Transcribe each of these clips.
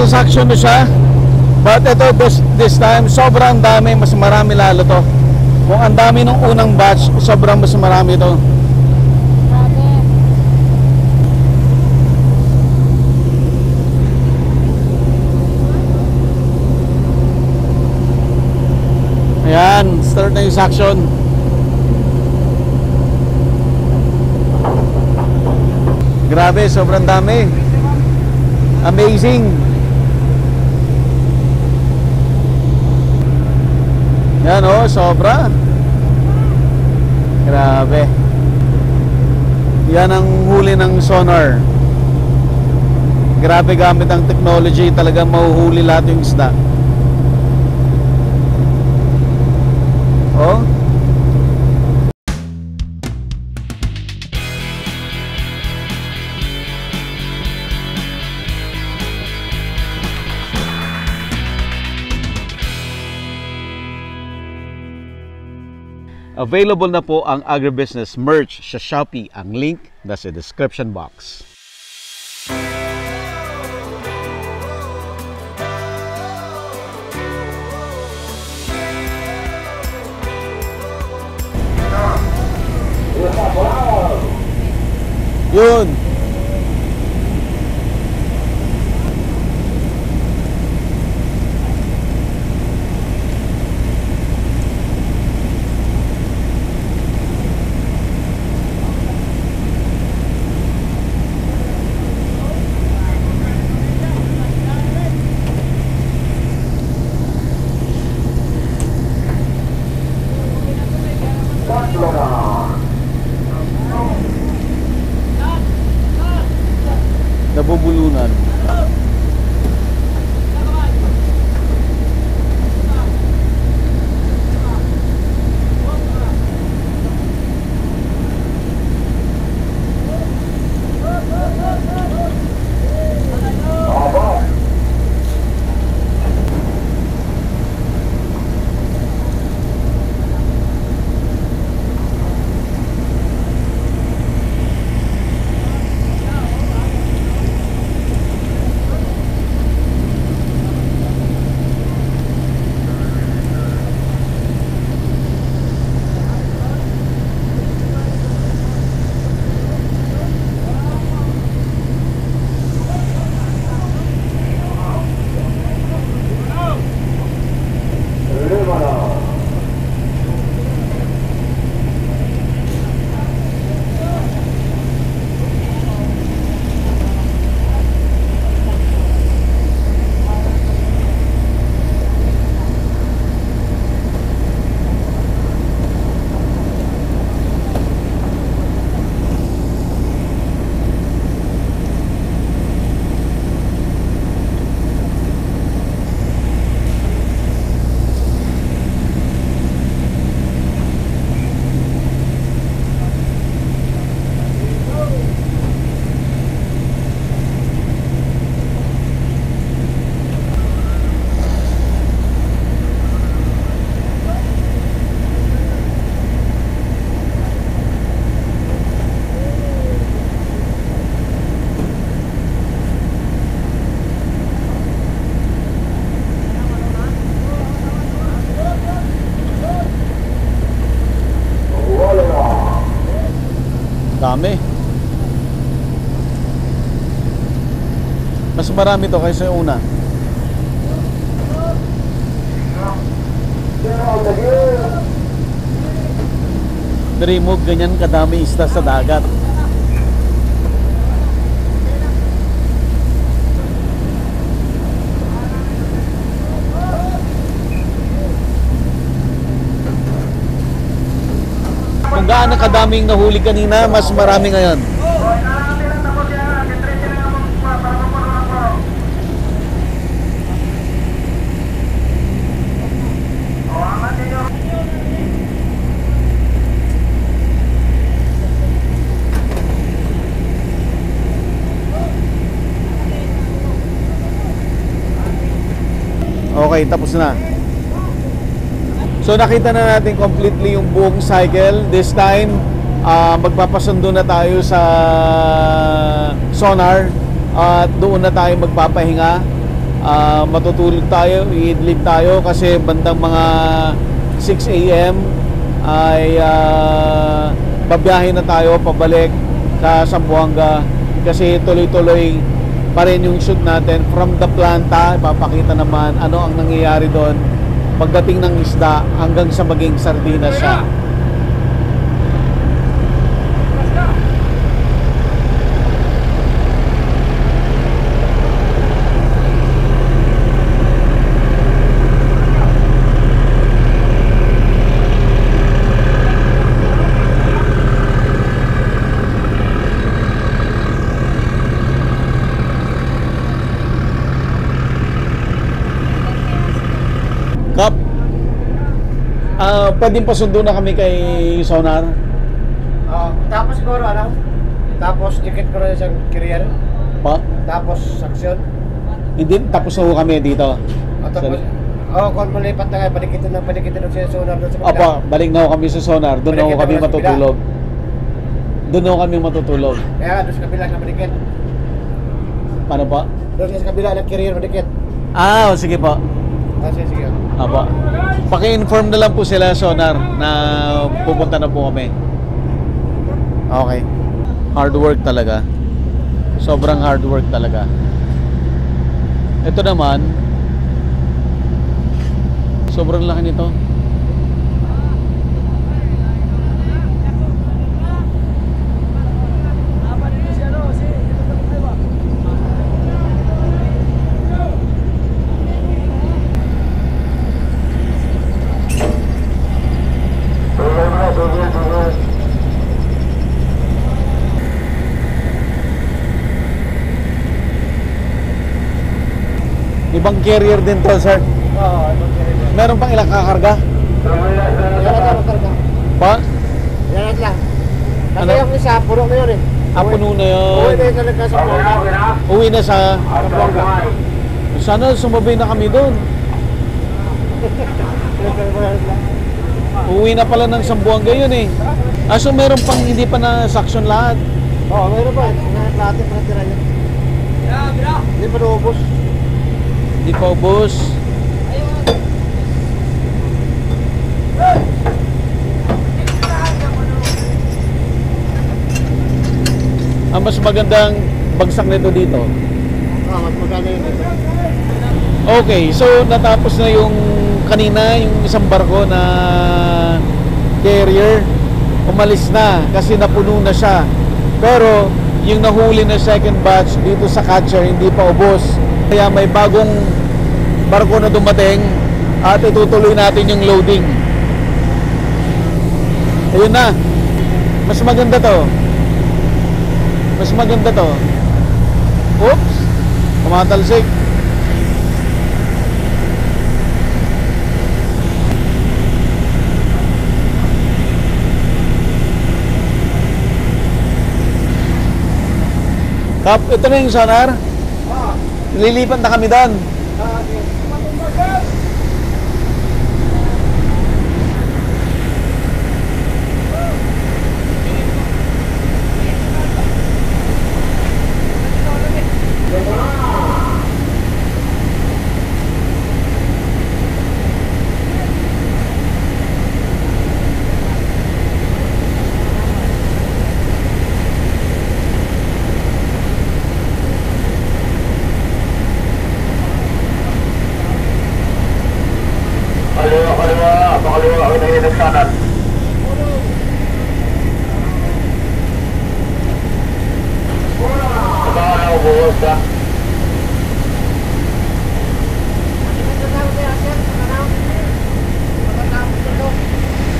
suction na siya. But ito, this time, sobrang dami, mas marami lalo to. Kung ang dami ng unang batch, sobrang mas marami to. Ayan, start na yung suction. Grabe, sobrang dami. Amazing. Yan o, sobra. Grabe. Yan ang huli ng sonar. Grabe, gamit ang technology, talagang mahuhuli lahat yung isda. Oh. Available na po ang agribusiness merch sa Shopee. Ang link nasa description box. Yun. Nabubulunan. Dami. Mas marami to kaysa yung una. Dari mo ganyan kadami isda sa dagat. Kung gaano kadaming nahuli kanina, mas marami ngayon. Okay, tapos na. So nakita na natin completely yung buong cycle. This time, magpapasundo na tayo sa sonar at doon na tayo magpapahinga. matutulog tayo, iidlip tayo kasi bandang mga 6 a.m. ay babiyahin na tayo pabalik sa Zamboanga kasi tuloy-tuloy pa rin yung shoot natin from the planta. Ipapakita naman ano ang nangyayari doon pagdating ng isda hanggang sa maging sardinas siya. Kap, pwedeng pasundo na kami kay Sonar. Tapos siguro ano? Tapos ikit ko rin isang career. Pa? Tapos saksyon. Hindi, tapos na ho kami dito. Tapos, kung malipat na kayo, panikitin ng sa sonar doon sa kabila. Opo, balik na ho kami sa Sonar. Doon na ho kami matutulog. Doon na ho kami matutulog. Kaya doon sa kabila na panikit. Paano pa? Doon sa kabila ng career panikit. Sige po. Sige. Opo. Paki-inform na lang po sila Sonar na pupunta na po kami. Okay. Hard work talaga. Sobrang hard work talaga. Ito naman, sobrang laki nito. Ibang carrier din to, sir. Ibang career. Meron pang ilang kakarga? Yan karga. Pa? Yan lang. Kasi Ano? yung isa, puro na yun eh. Puno na yun. Uwi na yun talaga sa Zamboanga. Uwi na sa... Zamboanga. Sana sumabay na kami doon. Uwi na pala ng Zamboanga yun eh. So meron pang hindi pa na saksyon lahat. Meron pa. Lahat yung tira yun. Hindi pa naubos. Hindi pa ubos. Ang mas magandang bagsak nito dito. Mas maganda yun. Okay, so natapos na yung kanina, yung isang barko na carrier. Umalis na kasi napuno na siya. Pero yung nahuli na second batch dito sa catcher hindi pa ubos. Kaya may bagong barko na dumating at itutuloy natin yung loading. Ayun na. Mas maganda to. Mas maganda to. Oops. Kumatalsik. Kap, ito na yung sonar. Lilipat na kami doon. Pakaliwa ako na yun ang kanan. Abangan ako buwas ka.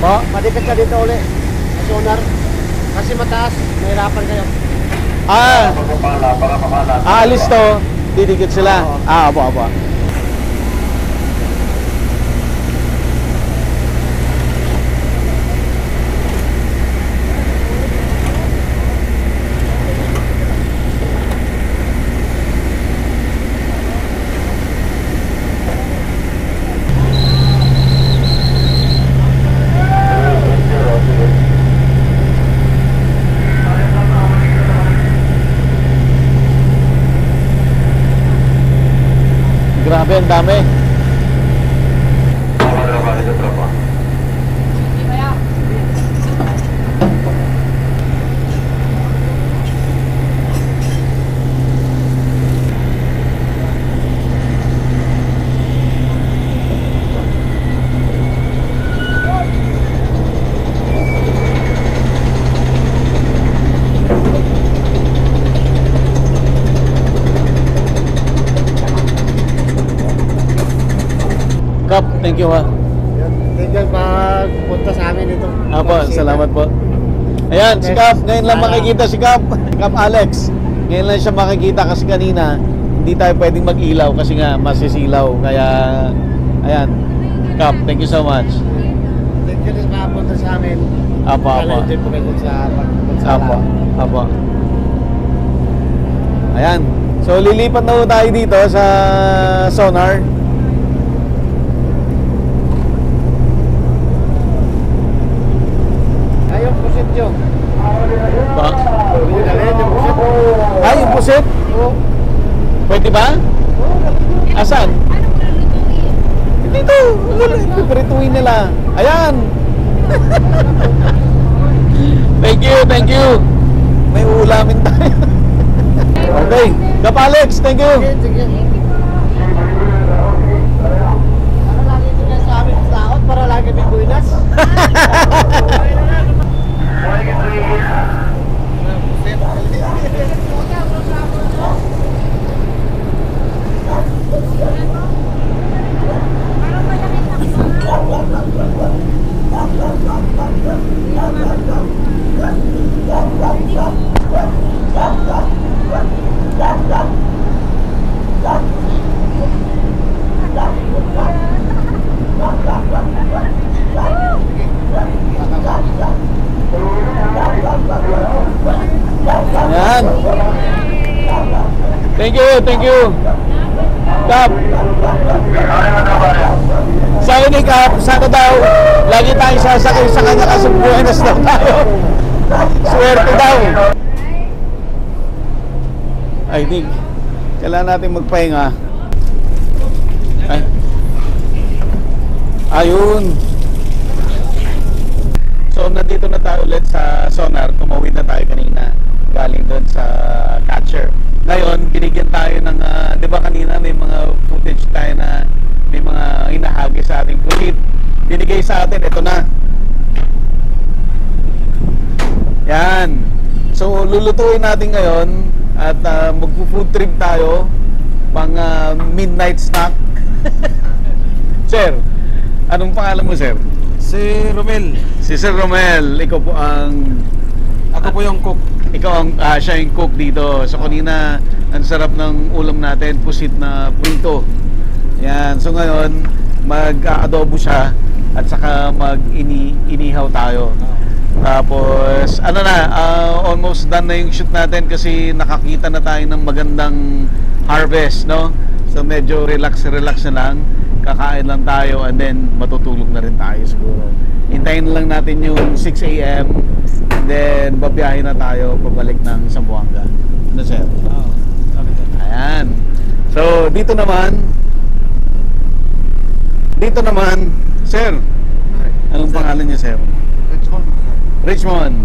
Pa? Madikit ka dito ulit. Sa sonar. Kasi mataas. Mahirapan kayo. Aalis to. Didikit sila. Apo. Grabe, ang dami. Kap, thank you ha. Thank you pagpunta sa amin ito. Apo, salamat po. Ayan, si Kap, ngayon lang makikita si Kap. Kap Alex. Ngayon lang siya makikita kasi kanina hindi tayo pwedeng mag-ilaw kasi nga masisilaw. Kaya, ayan. Kap, thank you so much. Thank you rin makapunta sa amin. Apo, apo. Enjoy po kayo sa pagpunta. Apo, apo. Ayan. So, lilipat na po tayo dito sa sonar. Ayun, pusit yung. Ba? Hindi na rin yung pusit. Ay, yung pusit? Oo. Pwede ba? Asan? Dito. Piprituin nila. Ayan. Thank you, thank you. May ulamin tayo. Okay. Kap Alex, thank you. Sige, sige. Para lagi ito na sa amin sa sakot, para lagi may buinas. Ayan. Thank you, thank you. Kap. Sabi ni Kap, sana daw, lagi tayong sasakay sa kanya kasi buenas daw tayo. Swerte daw. I think, kailangan natin magpahinga. Ay. Ayun. So, nandito na tayo ulit sa sonar. Tumawid na tayo kanina. Galing doon sa catcher. Ngayon, binigyan tayo ng, di ba kanina may mga footage tayo na may mga hinahagi sa ating pusit. Binigay sa atin, ito na. Yan. So, lulutuin natin ngayon at magpo-food trip tayo pang midnight snack. Sir, anong pangalan mo, sir? Si Romel. Si Sir Romel, ikaw po ang... Ako po yung cook. Ikaw ang siya yung cook dito. So kanina, ang sarap ng ulam natin, pusit na prito. Yan. So ngayon, mag-adobo siya at saka mag-inihaw tayo. Tapos, ano na, almost done na yung shoot natin kasi nakakita na tayo ng magandang harvest, no? So medyo relax na lang. Kakain lang tayo and then matutulog na rin tayo siguro. Hintayin lang natin yung 6 AM then babiyahin na tayo pabalik ng Zamboanga. Ano, sir? Oo. Ayan. So, dito naman, sir, anong pangalan niya, sir? Richmond.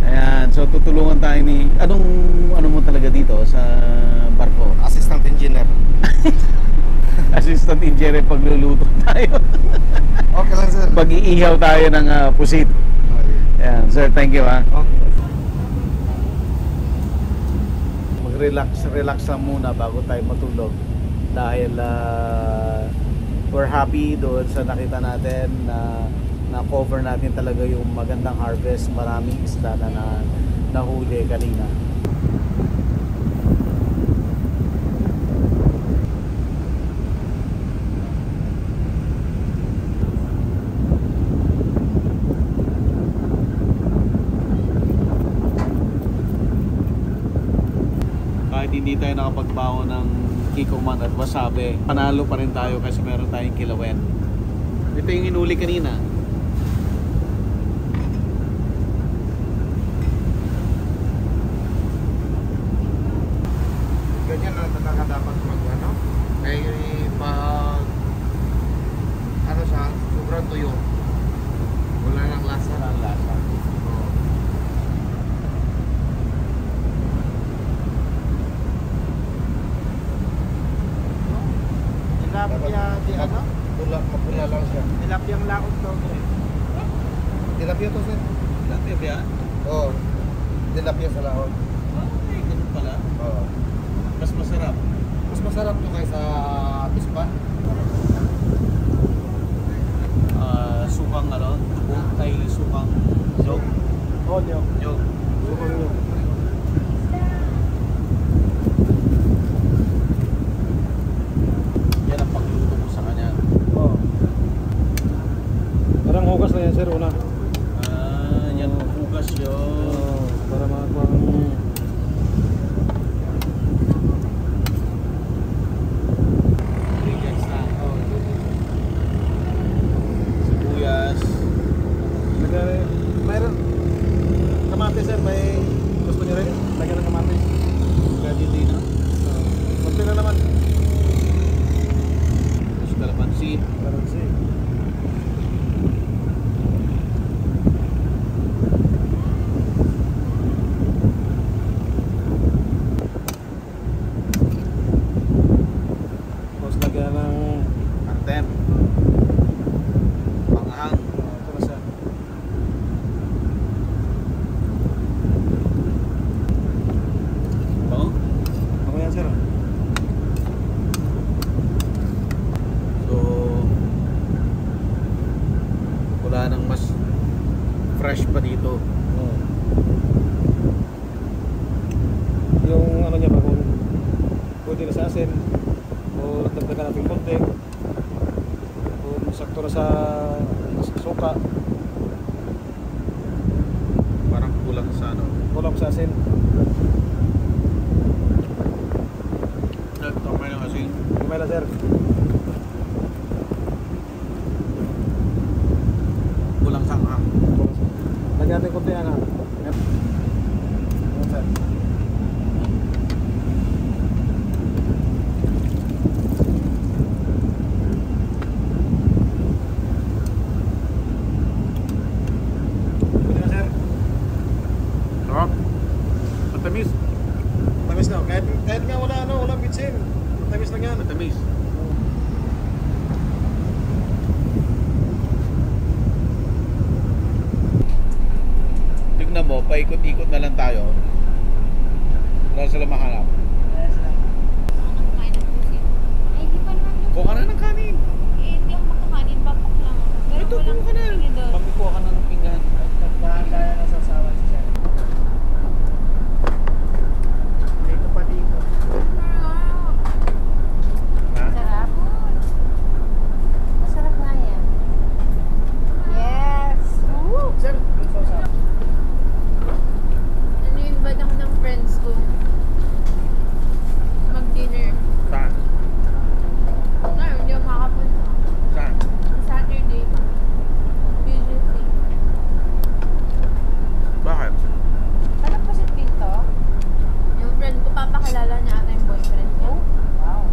Ayan. So, tutulungan tayo ni... Ano mo talaga dito sa barko? Assistant engineer. Assistant engineer pagluluto tayo. Okay lang, sir. Pag-iihaw tayo ng pusit. Ayan, sir, thank you ha. Okay. Mag-relax lang muna bago tayo matulog. Dahil we're happy doon sa nakita natin na cover natin talaga yung magandang harvest. Maraming isda na nahuli kanina. Kahit hindi tayo nakapagbaho ng kikoman at wasabi, panalo pa rin tayo kasi meron tayong kilawin. Ito yung inuli kanina. Ganyan na talaga dapat mag-ano. Ay, tuyo. Wala nang lasa. Wala ang lasa. Oo. Tilapia, di ano? Mapula lang siya. Tilapiyang laot to. Tilapia to, sir. Tilapia ba yan? Oo. Tilapia sa laon. Okay, ganun pala. Oo. Mas masarap. Mas masarap to kaysa pispan. Sukang ano, tubo ay sukang yog. Oh, di ako. Yog. Sukang yun. Yan ang pagluto ko sa kanya. Oh. Parang hugas na yan, sir, una. Yan hugas yun. Oh, para makapang... Ingredients na. Sibuyas. Mayroon. Kamatis, sir. May gusto niyo rin? Lagyan ng kamatis. Pwede din na. Kunti na naman. Tapos kalamansi. Karansi. Tapos lagyan ng... Artem. Panghang. Ito na siya. Bango. Ako yan, sir. So, wala nang mas fresh pa dito. Oh. Yung ano niya ba kung pwede na sa asin o dagdagan natin konti kung sakto na sa suka, Parang kulang sa ano. kulang sa asin. Nagtamay ng asin. Kumay na, sir. Kulang sa ang. Lagyan natin konti ano. Yan, sir. Pwede na, sir. Sarap. Matamis. Tamis na. Kahit nga wala ano, walang bitsin. Tamis lang yan. Matamis. Tignan mo, paikot-ikot na lang tayo. Wala sila mahanap. Kumain ng pusit. Ay, di pa naman yung... Kuha ka na ng kanin. Eh, hindi ako makakanin. Bangkok lang. Pero Ito, walang kuha ka na. tinidor. Pagkukuha ka na ng pinggan. Dahan-dahan na sa sawan siya. Dito pa dito. Sarap. Masarap nga yan. Yes. Woo! Sir, dito sa Ano yung bad ako ng friends ko? Mag-dinner. Saan? Ngayon, hindi ako makapunta. Saan? Saturday. Busy. Bakit? Ano pa si Pinto? Yung friend ko, papakilala niya ata yung boyfriend niya. Wow.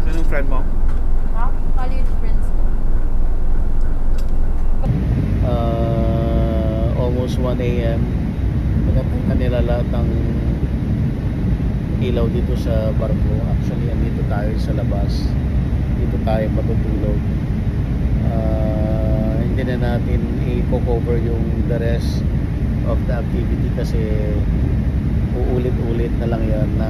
Sino yung friend mo? College friends ko. Almost 1 a.m. Pinatay kanila lahat ng ilaw dito sa barko. Actually, andito tayo sa labas. Dito tayo matutulog. Hindi na natin i-cover yung the rest of the activity kasi uulit-ulit na lang yan na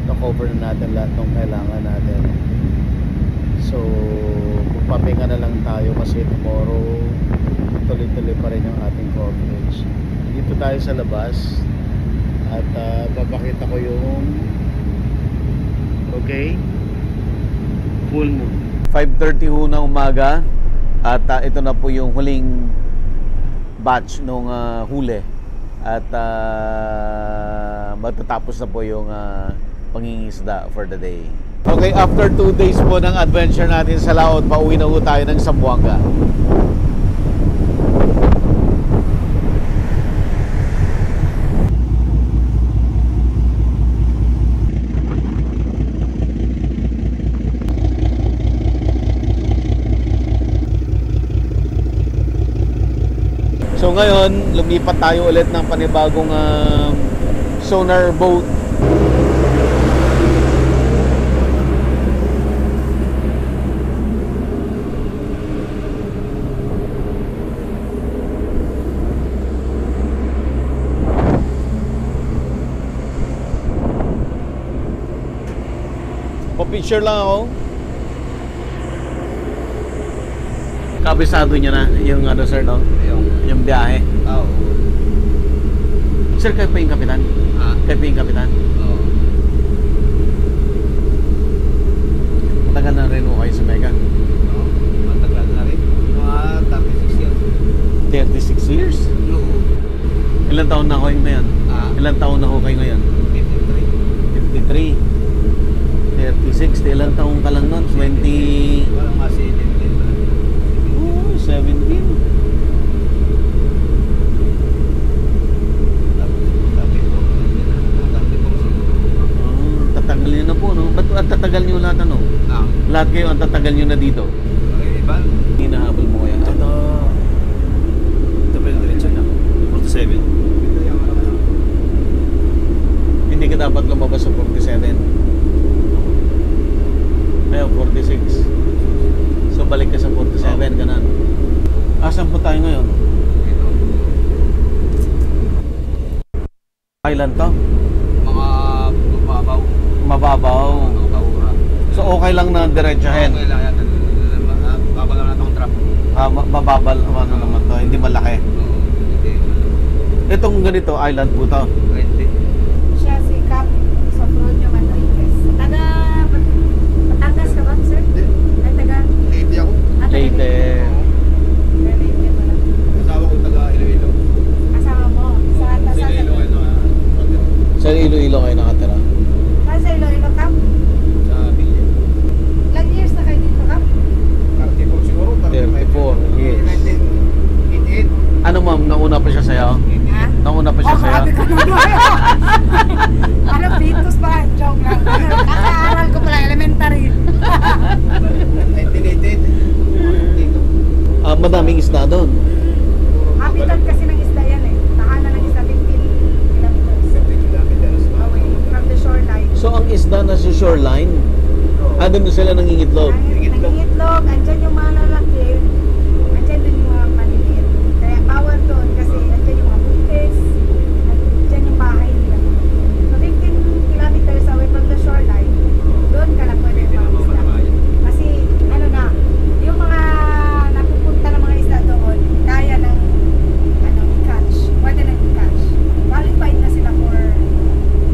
na-cover na natin lahat ng kailangan natin. So, magpapahinga na lang tayo kasi tomorrow tuloy-tuloy pa rin yung ating coverage. Dito tayo sa labas at papakita ko yung full moon. 5:30 ho na umaga at ito na po yung huling batch nung huli at matatapos na po yung pangingisda for the day. Okay, after 2 days po ng adventure natin sa laot, pauwi na po tayo ng Zamboanga. So ngayon, lumipat tayo ulit ng panibagong sonar boat. Pa-picture lang ako. Kabisado niya na yung ano sir, no? Yung biyahe. Oo. Sir, kayo pa yung kapitan? Kayo pa yung kapitan? Oo. Matagal na rin ho kayo sa Mega. Matagal na rin. Mga 36 years. 36 years? Oo. Ilang taon na ho kayo ngayon? Ilang taon na ho kayo ngayon? 53. 36. Ilang taon ka lang nun? 20... Parang mga 17 na. Oh, 17. Tatagal nyo na po, no? Ba't ang tatagal nyo lahat, ano? Lahat kayo ang tatagal nyo na dito? Hinahabol mo kaya? Ito pa yung diretso na. 47. Hindi ka dapat lumabas sa 47. Ngayon, 46. So, balik ka sa 47, ganun. Asan po tayo ngayon? Island to? Mga bumabaw. Mababaw. Mga kaura. So, okay lang na diretsahin? Okay lang yan. Babal lang natin ang trap. Mababal, ano naman to? Hindi malaki. Oo. Hindi. Itong ganito, island po to. 20. Siya si Cap Sofronio Manriquez. Taga Batangas ka ba, sir? Ay, taga... Lady ako. Leyte. Leyte pala. Asawa ko taga Iloilo. Kasama mo. Sa Iloilo. Sa Iloilo kayo nakatira? Saan sa Iloilo, Cap? Sa Bilya. Ilang years na kayo dito, Cap? 34 siguro. 34 years. 1988. Ano ma'am, nauna pa siya sa'yo? Ha? Nauna pa siya sa'yo? Grabe ka naman. Ano, Vitus ba? Joke lang. Kakaaral ko pala, elementary. 1988. Dito. Madaming isda doon. Habitat kasi ng isda yan eh. Tahanan ng isda, 15 kilometers 50 kilometers. away from the shoreline. So ang isda na sa shoreline, doon na sila nangingitlog. Nangingitlog, andyan yung mga lalaki, andyan din yung mga maliliit. Kaya bawal doon kasi andyan yung mga buntis, andyan yung bahay nila. So 15 kilometers away from the shoreline, doon ka lang pwede mga isda. Kasi ano na, yung mga napupunta ng mga isda doon, kaya ng ano, catch, pwede nang catch. Qualified na sila for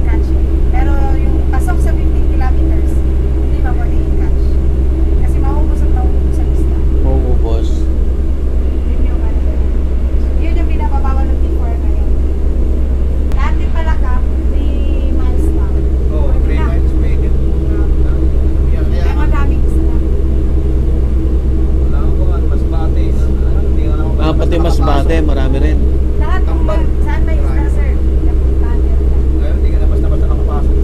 catching. Pero yung pasok sa 15 kilometers, hindi pa pwede i-catch. Kasi maubos ang isda. Oo, boss. Yun yung ano. Yun yung pinapabawal ng T4 ngayon. Dati pala ka, 3 months lang. Oh, Pwede 3 na. months waited. Kaya madaming isda. Wala ko nga, mas bate. Hindi nga naman Pati mas bate, marami rin. Lahat kung saan may isda, sir. Napuntahan nyo na. Ngayon, hindi ka na basta-basta nakapasok.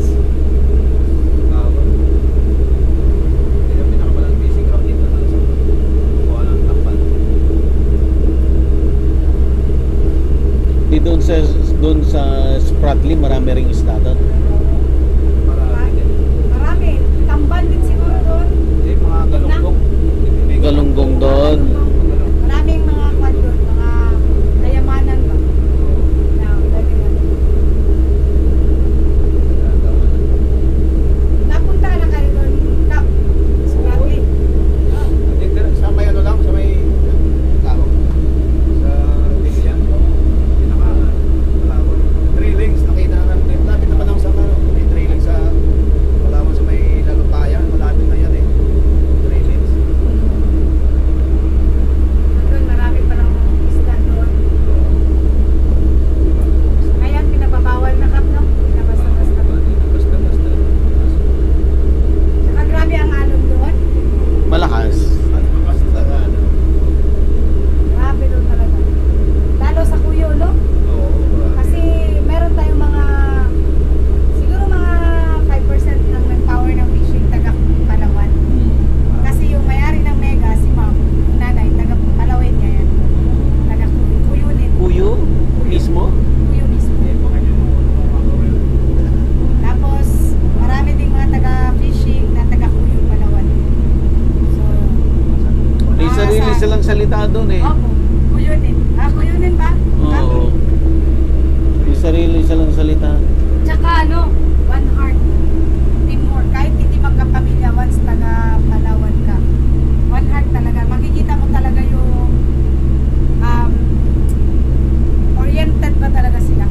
Hindi na pinakabalang fishing ground dito sa kuha ng takpan. Di doon sa Spratly, marami ring isda doon. Marami din. Marami. Tamban din siguro doon. Hindi, mga galunggong. Galunggong doon. Maraming mga kwan doon, mga kayamanan ba? Na, dali na. Napunta na kayo doon, Cap. Sumali. Sa may ano lang, sa may tawag. Sa Bigyan. Pinaka-tawag. 3 links, nakita natin. Lapit naman lang sa salita doon eh. Opo, kuyunin. Kuyunin ba? Oo. May sarili silang salita. Tsaka one heart, teamwork. Kahit hindi magkapamilya, once taga Palawan ka, one heart talaga. Makikita mo talaga yung oriented ba talaga sila.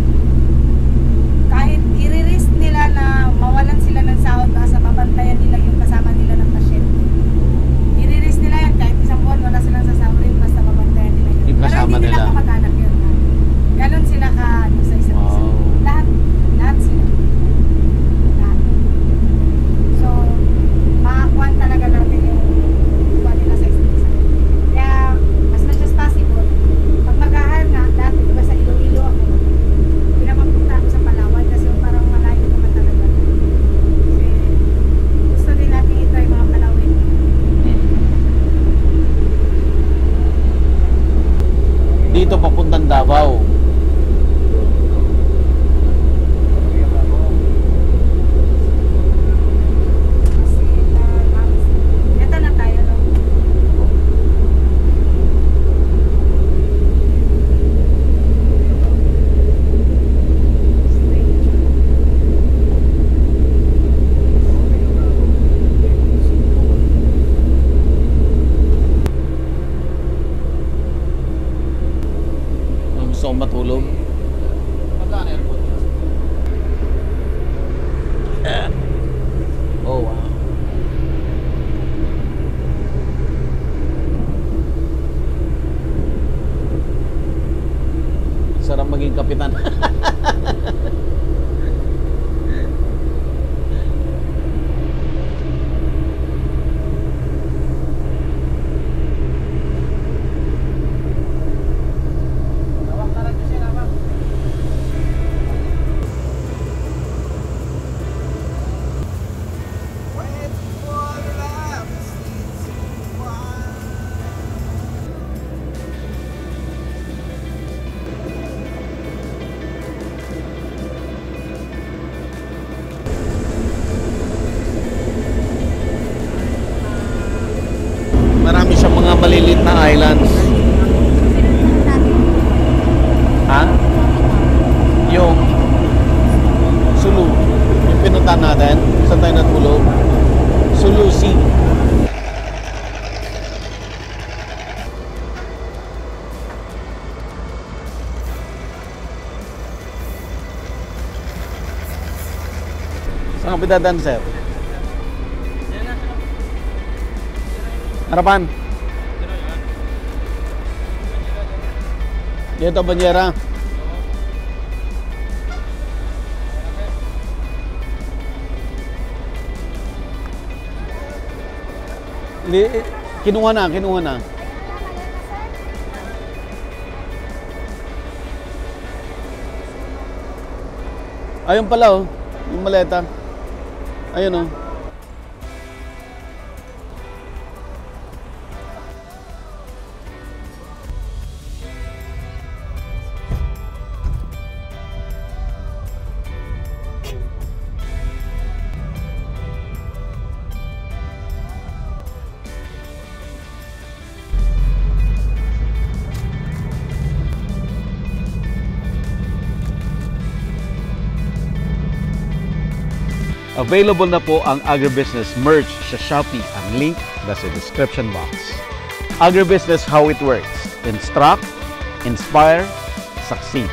Kahit i-risk nila na mawalan sila ng sahod sa babantayan nila yung kasama nila ng pasyente. I-risk nila yan kahit isang buwan wala silang sasahurin basta babantayan nila yun. Yung kasama Pero hindi nila nila. kamag-anak yun. Ganon sila ka sa isa't isa. Wow. Lahat sila. Lahat. So, makakuha talaga natin yung kuha nila sa isa't isa. Kaya, as much as possible, pag mag-ahal nga, dati diba sa Iloilo ako, pinapapunta ako sa Palawan kasi parang malayo naman talaga. Kasi, gusto din natin ito yung mga Palawin. Dito papuntang Davao. Kasi, ito na tayo, no? Gusto kong matulog. Oh, wow. Sarap maging kapitan. Marami siyang mga maliliit na islands. Ha? Yung Sulu. Yung pinuntahan natin. Saan tayo natulog? Sulu Sea. Saan ka pidadaan, sir? Harapan. Dito, Banyera. Hindi, kinuha na, kinuha na. Ayun pala oh, yung maleta. Ayun oh. Available na po ang Agribusiness merch sa Shopee. Ang link nasa description box. Agribusiness, how it works. Instruct, inspire, succeed.